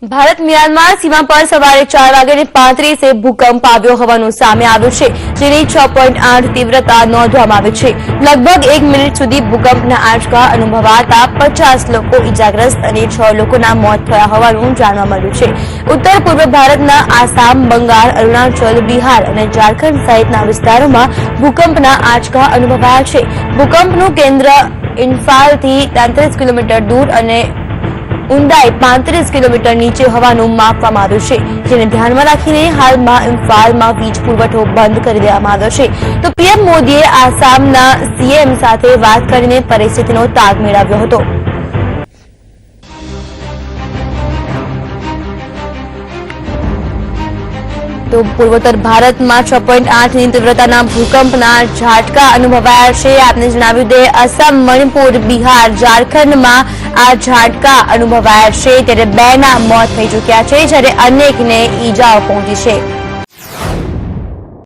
Bharat Myanmar સીમા પર સવારે 4:35 ભૂકંપ આવ્યો હોવાનું સામે આવ્યું છે, જેની 6.8 તીવ્રતા નોંધવામાં આવી છે। લગભગ 1 મિનિટ સુધી ભૂકંપના આંચકા અનુભવાતા 50 લોકો ઇજાગ્રસ્ત અને 6 લોકોના મોત થયા હોવાનું જાણવા મળ્યું છે। ઉત્તર પૂર્વ ભારતના આસામ, બંગાળ, અરુણાચલ, બિહાર અને ઝારખંડ સહિતના વિસ્તારોમાં ભૂકંપના આંચકા અનુભવાયા છે। ભૂકંપનું કેન્દ્ર ઇમ્ફાલથી 33 કિલોમીટર દૂર અને ઊંડાઈ 35 કિલોમીટર નીચે હોવાનું માપવામાં આવ્યું છે, જેને ધ્યાનમાં રાખીને હાલમાં ઇમ્ફાલમાં વીજ પુરવઠો બંધ કરી દેવામાં આવ્યો છે। તો પીએમ મોદીએ આસામના સીએમ સાથે વાત કરીને પરિસ્થિતિનો તાગ મેળવ્યો હતો। તો પૂર્વોત્તર ભારતમાં 6.8ની તીવ્રતાના ભૂકંપના ઝાટકા અનુભવાયા છે। આપને જણાવ્યું દે અસમ, મણિપુર, બિહાર, ઝારખંડમાં આ ઝાટકા અનુભવાયા છે, ત્યારે 2ના મોત થઈ ચૂક્યા છે, જ્યારે અનેકને ઈજાઓ પહોંચી છે।